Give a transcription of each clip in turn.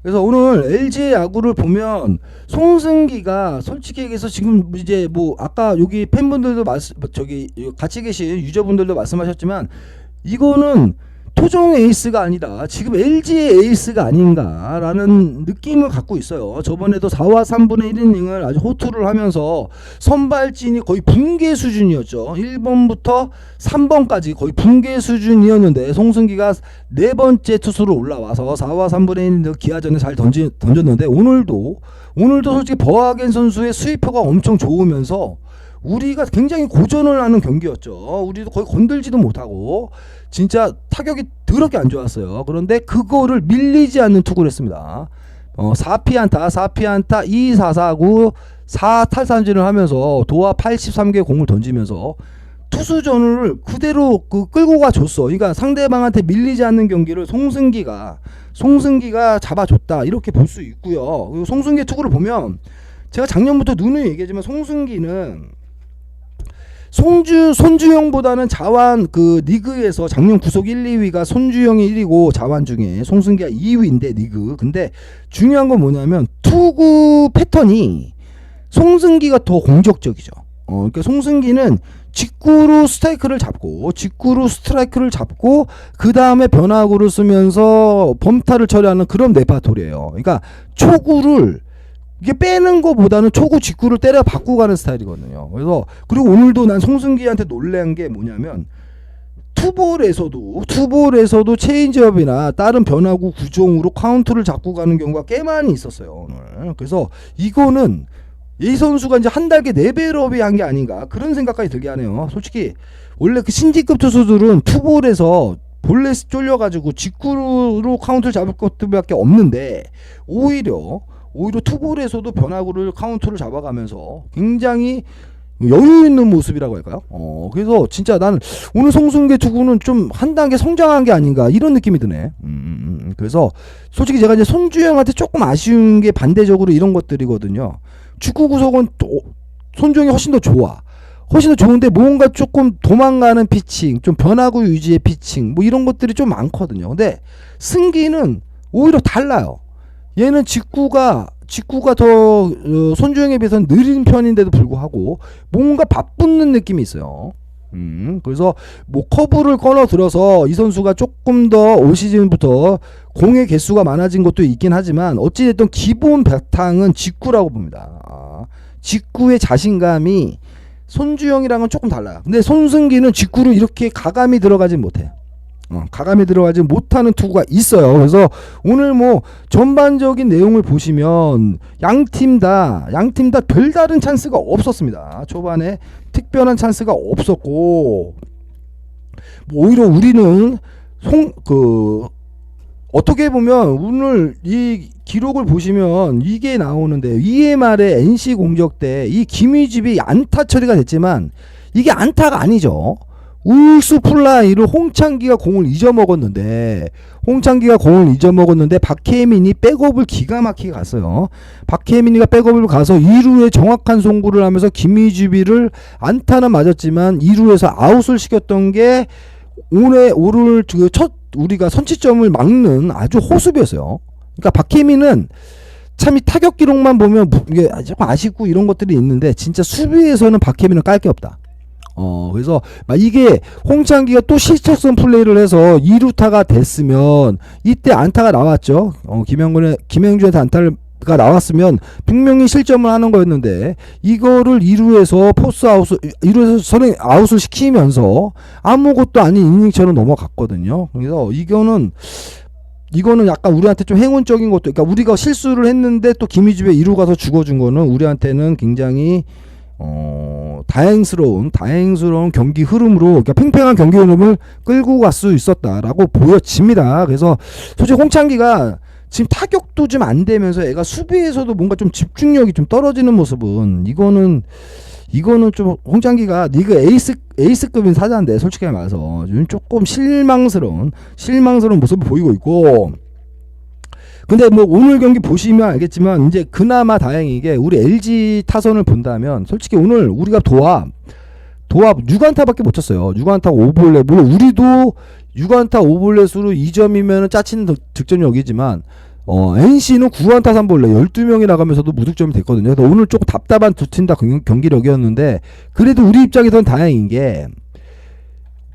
그래서 오늘 LG의 야구를 보면 송승기가 솔직히 얘기해서 지금 이제 뭐 아까 여기 팬분들도 저기 같이 계신 유저분들도 말씀하셨지만 이거는 토종 에이스가 아니라 지금 LG의 에이스가 아닌가라는 느낌을 갖고 있어요. 저번에도 4와 3분의 1이닝을 아주 호투를 하면서 선발진이 거의 붕괴 수준이었죠. 1번부터 3번까지 거의 붕괴 수준이었는데 송승기가 네 번째 투수로 올라와서 4와 3분의 1이닝 기아전에 잘 던졌는데 오늘도 솔직히 버하겐 선수의 스위퍼가 엄청 좋으면서 우리가 굉장히 고전을 하는 경기였죠. 우리도 거의 건들지도 못하고 진짜 타격이 더럽게 안 좋았어요. 그런데 그거를 밀리지 않는 투구를 했습니다. 4피안타 2사사구 4탈삼진을 하면서 도하 83개 공을 던지면서 투수전을 그대로 끌고 가줬어. 그러니까 상대방한테 밀리지 않는 경기를 송승기가 잡아줬다 이렇게 볼 수 있고요. 그리고 송승기 투구를 보면 제가 작년부터 누누이 얘기하지만 송승기는 손주영보다는 자완 리그에서 작년 구속 1, 2위가 손주영이 1위고 자완 중에 송승기가 2위인데 리그. 근데 중요한 건 뭐냐면 투구 패턴이 송승기가 더 공격적이죠. 그러니까 송승기는 직구로 스트라이크를 잡고 그 다음에 변화구를 쓰면서 범타를 처리하는 그런 네파토리예요. 그러니까 초구를 이게 빼는 거보다는 초구 직구를 때려 받고 가는 스타일이거든요. 그래서 그리고 오늘도 난 송승기한테 놀란 게 뭐냐면 투볼에서도 체인지업이나 다른 변화구 구종으로 카운트를 잡고 가는 경우가 꽤 많이 있었어요 오늘. 그래서 이거는 이 선수가 이제 한 달게 레벨업이 한 게 아닌가 그런 생각까지 들게 하네요. 솔직히 원래 그 신지급 투수들은 투볼에서 볼넷 쫄려가지고 직구로 카운트를 잡을 것들밖에 없는데 오히려 투볼에서도 변화구를 카운트를 잡아가면서 굉장히 여유 있는 모습이라고 할까요? 그래서 진짜 나는 오늘 송승기 투구는 좀 한 단계 성장한 게 아닌가 이런 느낌이 드네. 그래서 솔직히 제가 이제 손주영한테 조금 아쉬운 게 반대적으로 이런 것들이거든요. 축구 구속은 손주영이 훨씬 더 좋은데 뭔가 조금 도망가는 피칭, 좀 변화구 유지의 피칭, 뭐 이런 것들이 좀 많거든요. 근데 승기는 오히려 달라요. 얘는 직구가 더 손주영에 비해서는 느린 편인데도 불구하고 뭔가 바붙는 느낌이 있어요. 그래서 뭐 커브를 꺼내 들어서 이 선수가 조금 더 올 시즌부터 공의 개수가 많아진 것도 있긴 하지만 어찌됐든 기본 바탕은 직구라고 봅니다. 직구의 자신감이 손주영이랑은 조금 달라요. 근데 손승기는 직구를 이렇게 가감이 들어가지 못해. 가감이 들어가지 못하는 투구가 있어요. 그래서 오늘 뭐 전반적인 내용을 보시면 양팀 다 별다른 찬스가 없었습니다. 초반에 특별한 찬스가 없었고 오히려 우리는 어떻게 보면 오늘 이 기록을 보시면 이게 나오는데 2회 말에 NC 공격 때 이 김희집이 안타 처리가 됐지만 이게 안타가 아니죠. 울수 플라이로 홍창기가 공을 잊어먹었는데 박혜민이 백업을 기가 막히게 갔어요. 박혜민이가 백업을 가서 2루에 정확한 송구를 하면서 김희주비를 안타는 맞았지만 2루에서 아웃을 시켰던 게 오늘 우리가 선취점을 막는 아주 호수비였어요. 그러니까 박혜민은 참 이 타격 기록만 보면 이게 조금 아쉽고 이런 것들이 있는데 진짜 수비에서는 박혜민은 깔 게 없다. 그래서 이게 홍창기가 또 실책선 플레이를 해서 2루타가 됐으면 이때 안타가 나왔죠. 김영준한테 안타가 나왔으면 분명히 실점을 하는 거였는데 이거를 2루에서 선행 아웃을 시키면서 아무것도 아닌 이닝처럼 넘어갔거든요. 그래서 이거는 약간 우리한테 좀 행운적인 것도, 그러니까 우리가 실수를 했는데 또 김희집에 2루 가서 죽어준 거는 우리한테는 굉장히 다행스러운 경기 흐름으로, 그러니까 팽팽한 경기 흐름을 끌고 갈 수 있었다라고 보여집니다. 그래서 솔직히 홍창기가 지금 타격도 좀 안 되면서 애가 수비에서도 뭔가 좀 집중력이 좀 떨어지는 모습은 이거는 좀 홍창기가 리그 에이스급인 타자인데 솔직히 말해서 조금 실망스러운 모습을 보이고 있고, 근데 뭐 오늘 경기 보시면 알겠지만 이제 그나마 다행이게 우리 LG 타선을 본다면 솔직히 오늘 우리가 도합 6안타밖에 못 쳤어요. 6안타 5볼넷. 물론 우리도 6안타 5볼넷으로 2점이면 짜치는 득점력이지만 NC는 9안타 3볼넷 12명이 나가면서도 무득점이 됐거든요. 그래서 오늘 조금 답답한 두 팀 다 경기력이었는데 그래도 우리 입장에서는 다행인 게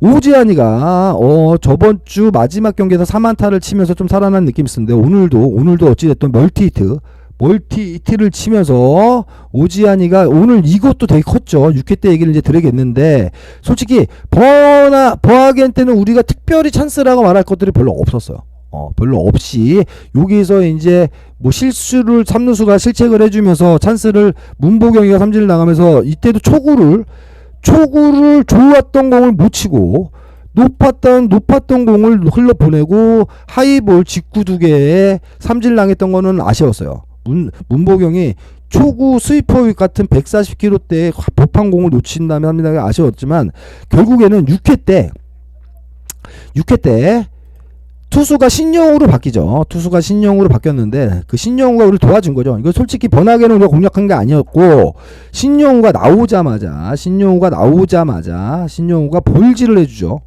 오지환이가 저번 주 마지막 경기에서 3안타를 치면서 좀 살아난 느낌이 있었는데 오늘도 어찌됐든 멀티히트를 치면서 오지환이가 오늘 이것도 되게 컸죠. 6회 때 얘기를 이제 드리겠는데 솔직히 버하겐 때는 우리가 특별히 찬스라고 말할 것들이 별로 없었어요. 별로 없이 여기서 이제 뭐 실수를 삼루수가 실책을 해주면서 찬스를 문보경이가 삼진을 나가면서 이때도 초구를 좋았던 공을 못 치고 높았던 공을 흘러보내고 하이볼 직구 2개에 삼진 당했던 거는 아쉬웠어요. 문보경이 초구 스위퍼 같은 140km대의 법한 공을 놓친 다음에 삼진 당이 아쉬웠지만 결국에는 6회 때 투수가 신영우로 바뀌죠. 투수가 신영우로 바뀌었는데 그 신영우가 우리를 도와준 거죠. 이거 솔직히 번하게는 우리가 공략한 게 아니었고 신영우가 나오자마자 신영우가 볼질을 해주죠.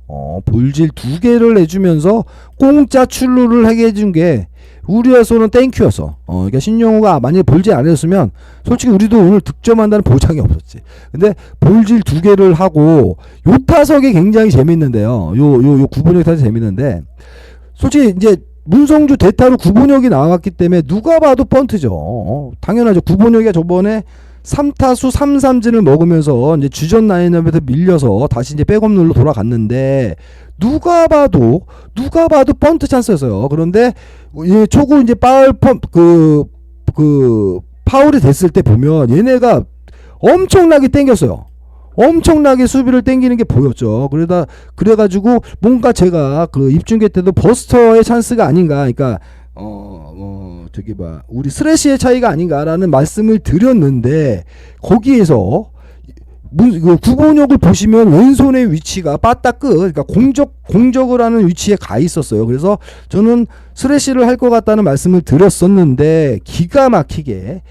볼질 2개를 해주면서 공짜 출루를 하게 해준 게 우리에서는 땡큐였어. 그러니까 신영우가 만약에 볼질 안 해줬으면 솔직히 우리도 오늘 득점한다는 보장이 없었지. 근데 볼질 2개를 하고 요 타석이 굉장히 재밌는데요. 요 구분역 타석이 재밌는데 솔직히 이제 문성주 대타로 구본혁이 나왔기 때문에 누가 봐도 번트죠. 당연하죠. 구본혁이 저번에 3타수 3삼진을 먹으면서 이제 주전 라인업에서 밀려서 다시 이제 백업룰로 돌아갔는데 누가 봐도 번트 찬스였어요. 그런데 초구 이제 파울이 됐을 때 보면 얘네가 엄청나게 땡겼어요. 엄청나게 수비를 땡기는 게 보였죠. 그래가지고 뭔가 제가 그 입중계 때도 버스터의 찬스가 아닌가, 그러니까 우리 스레시의 차이가 아닌가라는 말씀을 드렸는데 거기에서 구본역을 보시면 왼손의 위치가 빠딱 그러니까 공적을 하는 위치에 가 있었어요. 그래서 저는 스레시를 할 것 같다는 말씀을 드렸었는데 기가 막히게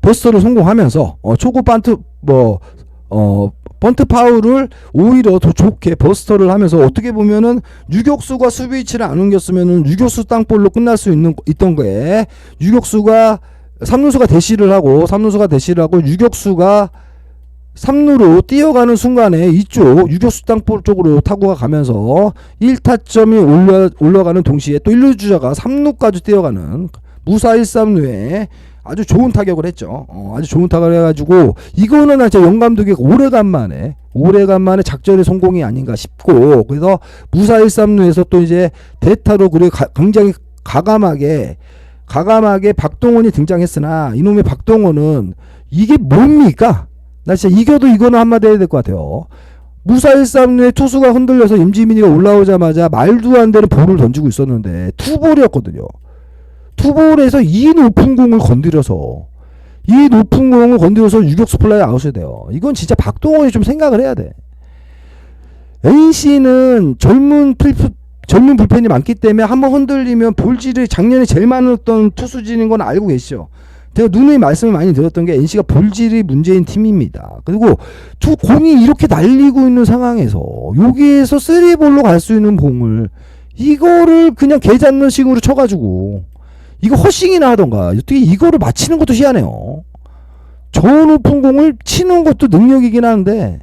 버스터를 성공하면서 초구 번트 파울을 오히려 더 좋게 버스터를 하면서 어떻게 보면은 유격수가 수비 위치를 안 옮겼으면은 유격수 땅볼로 끝날 수 있던 거에 삼루수가 대시를 하고 유격수가 3루로 뛰어가는 순간에 이쪽 유격수 땅볼 쪽으로 타구가 가면서 1타점이 올라가는 동시에 또 1루 주자가 3루까지 뛰어가는 무사 1-3루에 아주 좋은 타격을 했죠. 아주 좋은 타격을 해가지고 이거는 진짜 영 감독이 오래간만에 작전의 성공이 아닌가 싶고 그래서 무사 1-3루에서 또 이제 대타로 그리고 굉장히 과감하게 박동원이 등장했으나 이놈의 박동원은 이게 뭡니까? 나 진짜 이겨도 이거는 한마디 해야 될 것 같아요. 무사 1-3루에 투수가 흔들려서 임지민이가 올라오자마자 말도 안 되는 볼을 던지고 있었는데 투볼이었거든요. 투볼에서 이 높은 공을 건드려서 유격수 플라이 아웃이 돼요. 이건 진짜 박동원이 좀 생각을 해야 돼. NC는 젊은 불펜이 많기 때문에 한번 흔들리면 볼질이 작년에 제일 많았던 투수진인 건 알고 계시죠. 제가 누누이 말씀을 많이 드렸던 게 NC가 볼질이 문제인 팀입니다. 그리고 공이 이렇게 날리고 있는 상황에서 여기에서 3볼로 갈 수 있는 공을 이거를 그냥 개 잡는 식으로 쳐가지고 이거 허싱이나 하던가 어떻게 이거를 맞히는 것도 희한해요. 저 높은 공을 치는 것도 능력이긴 한데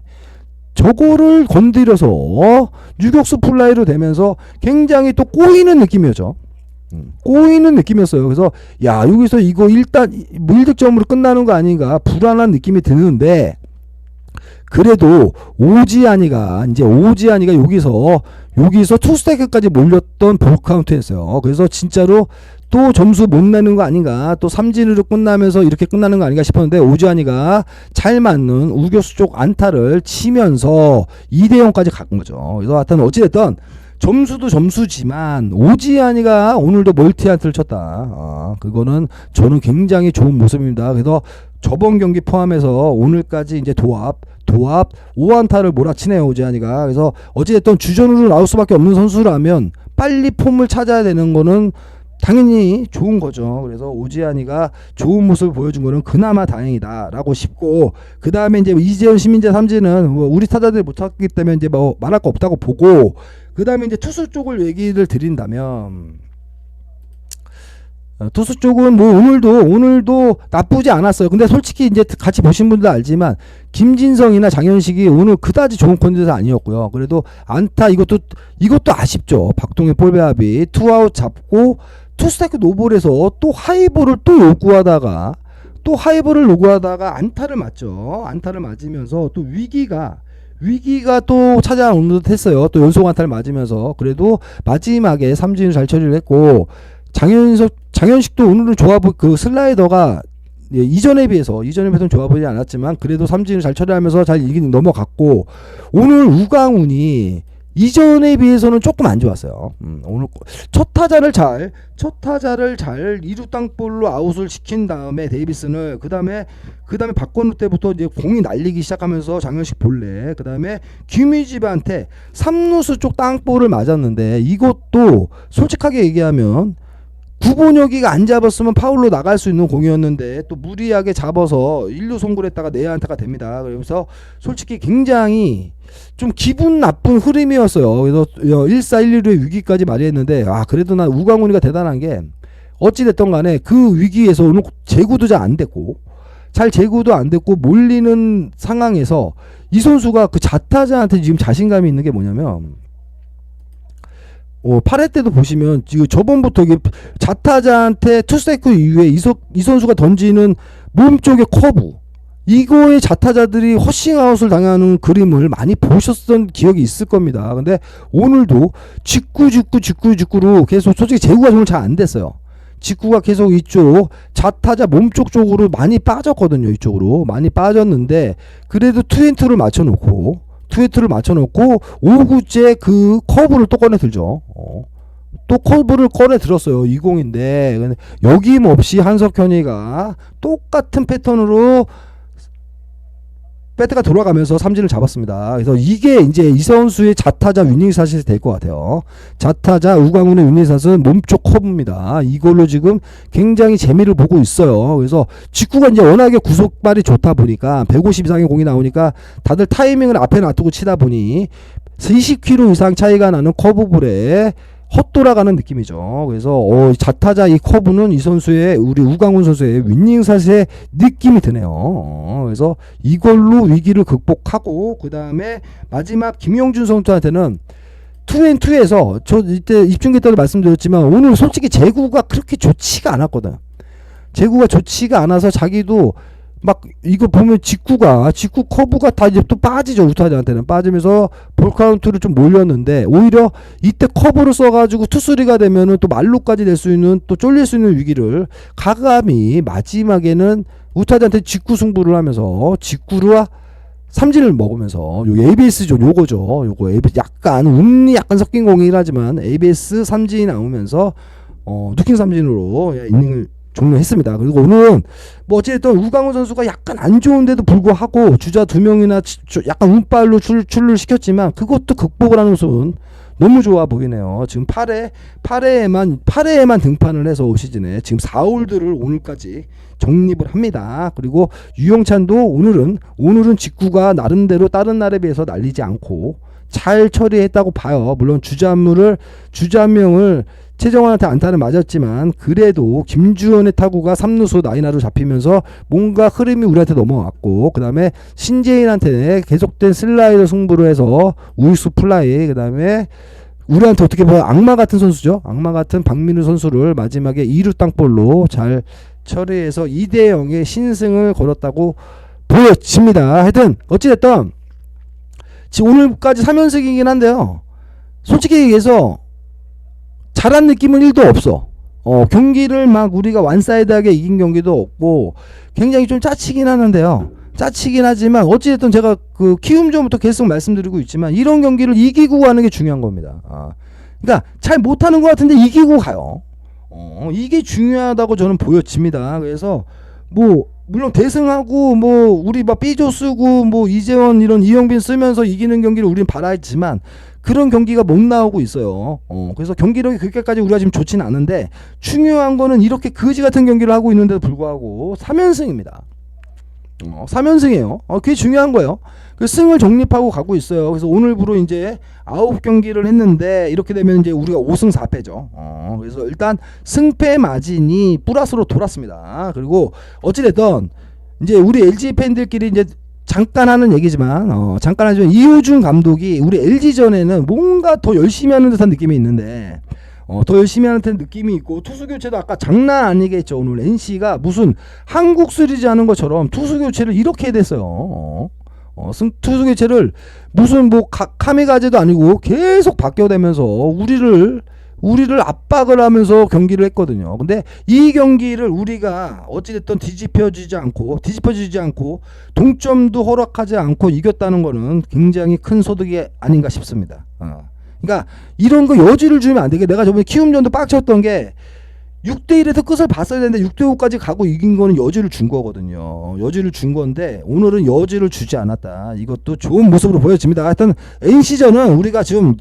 저거를 건드려서 유격수 플라이로 되면서 굉장히 또 꼬이는 느낌이었죠. 그래서 여기서 이거 일단 1득점으로 끝나는 거 아닌가 불안한 느낌이 드는데 그래도 오지환이가 여기서 투스트라이크까지 몰렸던 볼 카운트였어요. 그래서 진짜로 또 점수 못 내는 거 아닌가, 또 삼진으로 끝나면서 이렇게 끝나는 거 아닌가 싶었는데 오지환이가 잘 맞는 우교수 쪽 안타를 치면서 2대0까지 간 거죠. 그래서 하여튼 어찌됐든 점수도 점수지만 오지환이가 오늘도 멀티안타를 쳤다. 그거는 저는 굉장히 좋은 모습입니다. 그래서 저번 경기 포함해서 오늘까지 이제 도합 5안타를 몰아치네요, 오지환이가. 그래서 어찌됐든 주전으로 나올 수밖에 없는 선수라면 빨리 폼을 찾아야 되는 거는 당연히 좋은 거죠. 그래서 오지환이가 좋은 모습을 보여준 거는 그나마 다행이다라고 싶고, 그 다음에 이제 이재현, 심인재, 삼진은 우리 타자들이 못했기 때문에 이제 뭐 말할 거 없다고 보고, 그 다음에 이제 투수 쪽을 얘기를 드린다면, 투수 쪽은 뭐 오늘도 나쁘지 않았어요. 근데 솔직히 이제 같이 보신 분들 알지만 김진성이나 장현식이 오늘 그다지 좋은 컨디션 아니었고요. 그래도 안타 이것도 아쉽죠. 박동의 볼배합이 투아웃 잡고 투스트라이크 노볼에서 또 하이볼을 또 하이볼을 요구하다가 안타를 맞죠. 안타를 맞으면서 또 위기가 또 찾아오는 듯 했어요. 또 연속 안타를 맞으면서. 그래도 마지막에 삼진을 잘 처리를 했고, 장현식도 오늘은 그 슬라이더가 이전에 비해서는 좋아 보이지 않았지만 그래도 삼진을 잘 처리하면서 잘 넘어갔고, 오늘 우강훈이 이전에 비해서는 조금 안 좋았어요. 오늘 첫 타자를 잘 2루 땅볼로 아웃을 시킨 다음에 데이비슨을 그 다음에 박건우 때부터 이제 공이 날리기 시작하면서 장현식 볼래, 그 다음에 김희집한테 3루수 쪽 땅볼을 맞았는데, 이것도 솔직하게 얘기하면 구본혁이가 안 잡았으면 파울로 나갈 수 있는 공이었는데 또 무리하게 잡아서 1루 송구했다가 내야안타가 됩니다. 그래서 솔직히 굉장히 좀 기분 나쁜 흐름이었어요. 그래서 1사 1루의 위기까지 맞이했는데, 그래도 난 우강훈이가 대단한 게 어찌됐든 간에 그 위기에서 오늘 제구도 잘 안 됐고 몰리는 상황에서 이 선수가 그 자타자한테 지금 자신감이 있는 게 뭐냐면, 8회 때도 보시면 지금 저번부터 이게 자타자한테 투스트라이크 이후에 이 선수가 던지는 몸쪽의 커브, 이거에 자타자들이 허싱아웃을 당하는 그림을 많이 보셨던 기억이 있을 겁니다. 근데 오늘도 직구로 계속, 솔직히 제구가 오늘 잘 안 됐어요. 직구가 계속 이쪽 자타자 몸쪽 쪽으로 많이 빠졌거든요. 이쪽으로 많이 빠졌는데 그래도 투엔트를 맞춰놓고 5구째 그 커브를 또 꺼내 들죠. 또 커브를 꺼내 들었어요. 20인데 여김없이 한석현이가 똑같은 패턴으로 배트가 돌아가면서 삼진을 잡았습니다. 그래서 이게 이제 이 선수의 자타자 위닝샷이 될 것 같아요. 자타자 우강훈의 위닝샷은 몸쪽 커브입니다. 이걸로 지금 굉장히 재미를 보고 있어요. 그래서 직구가 이제 워낙에 구속발이 좋다 보니까 150 이상의 공이 나오니까 다들 타이밍을 앞에 놔두고 치다 보니 20km 이상 차이가 나는 커브볼에 헛돌아가는 느낌이죠. 그래서 자타자 이 커브는 이 선수의, 우리 우강훈 선수의 윈닝샷의 느낌이 드네요. 그래서 이걸로 위기를 극복하고, 그 다음에 마지막 김용준 선수한테는 2&2에서 저 이때 입중계 때도 말씀드렸지만 오늘 솔직히 제구가 그렇게 좋지가 않았거든. 제구가 좋지가 않아서 자기도 막 이거 보면 직구 커브가 다 이제 또 빠지죠. 우타자한테는 빠지면서 볼 카운트를 좀 몰렸는데, 오히려 이때 커브를 써가지고 투수리가 되면은 또 말루까지 낼 수 있는, 또 쫄릴 수 있는 위기를 가감히 마지막에는 우타자한테 직구 승부를 하면서 직구와 삼진을 먹으면서 요 ABS죠. 요거 약간 운이 약간 섞인 공이긴 하지만 ABS 삼진이 나오면서 누킹 삼진으로 이닝을 종료했습니다. 그리고 오늘은 뭐 어쨌든 우강훈 선수가 약간 안 좋은데도 불구하고 주자 2명이나 약간 운빨로 출루를 시켰지만 그것도 극복을 하는 모습은 너무 좋아 보이네요. 지금 8회에만 등판을 해서 올 시즌에 지금 4홀드를 오늘까지 정립을 합니다. 그리고 유영찬도 오늘은 직구가 나름대로 다른 날에 비해서 날리지 않고 잘 처리했다고 봐요. 물론 주자 한 명을 최정환한테 안타를 맞았지만 그래도 김주현의 타구가 3루수 나이나로 잡히면서 뭔가 흐름이 우리한테 넘어왔고, 그 다음에 신재인한테 계속된 슬라이더 승부로 해서 우익수 플라이, 그 다음에 우리한테 어떻게 보면 악마 같은 선수죠. 악마 같은 박민우 선수를 마지막에 2루 땅볼로 잘 처리해서 2대0의 신승을 걸었다고 보여집니다. 하여튼 어찌됐든 지금 오늘까지 3연승이긴 한데요, 솔직히 얘기해서 잘한 느낌은 1도 없어. 경기를 막 우리가 완사이드하게 이긴 경기도 없고 굉장히 좀 짜치긴 하는데요. 짜치긴 하지만 어찌됐든 제가 그 키움 전부터 계속 말씀드리고 있지만 이런 경기를 이기고 가는 게 중요한 겁니다. 그러니까 잘 못하는 것 같은데 이기고 가요. 이게 중요하다고 저는 보여집니다. 그래서 뭐 물론 대승하고 뭐 우리 막 삐조 쓰고 뭐 이재원 이런 이영빈 쓰면서 이기는 경기를 우리는 바라했지만 그런 경기가 못 나오고 있어요. 그래서 경기력이 그렇게까지 우리가 지금 좋지는 않은데 중요한 거는 이렇게 거지 같은 경기를 하고 있는데도 불구하고 3연승입니다. 3연승이에요. 그게 중요한 거예요. 그 승을 정립하고 가고 있어요. 그래서 오늘부로 이제 9경기를 했는데 이렇게 되면 이제 우리가 5승 4패죠. 그래서 일단 승패 마진이 플러스로 돌았습니다. 그리고 어찌됐든 이제 우리 LG 팬들끼리 이제 잠깐 하는 얘기지만 잠깐 하지만 이호준 감독이 우리 LG전에는 뭔가 더 열심히 하는 듯한 느낌이 있는데 더 열심히 하는 듯한 느낌이 있고 투수 교체도 아까 장난 아니겠죠. 오늘 NC가 무슨 한국 시리즈 하는 것처럼 투수 교체를 이렇게 됐어요. 투수 교체를 무슨 뭐 카미가제도 아니고 계속 바뀌어대면서 우리를 압박을 하면서 경기를 했거든요. 근데 이 경기를 우리가 어찌됐든 뒤집혀지지 않고 동점도 허락하지 않고 이겼다는 거는 굉장히 큰 소득이 아닌가 싶습니다. 그러니까 이런 거 여지를 주면 안 되게. 내가 저번에 키움전도 빡쳤던 게 6대1에서 끝을 봤어야 되는데 6대5까지 가고 이긴 거는 여지를 준 거거든요. 여지를 준 건데 오늘은 여지를 주지 않았다. 이것도 좋은 모습으로 보여집니다. 하여튼 NC전은 우리가 지금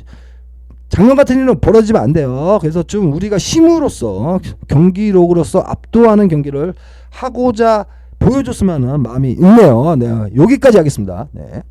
작년 같은 일은 벌어지면 안 돼요. 그래서 좀 우리가 힘으로써 경기력으로서 압도하는 경기를 하고자 보여줬으면 하는 마음이 있네요. 네, 여기까지 하겠습니다. 네.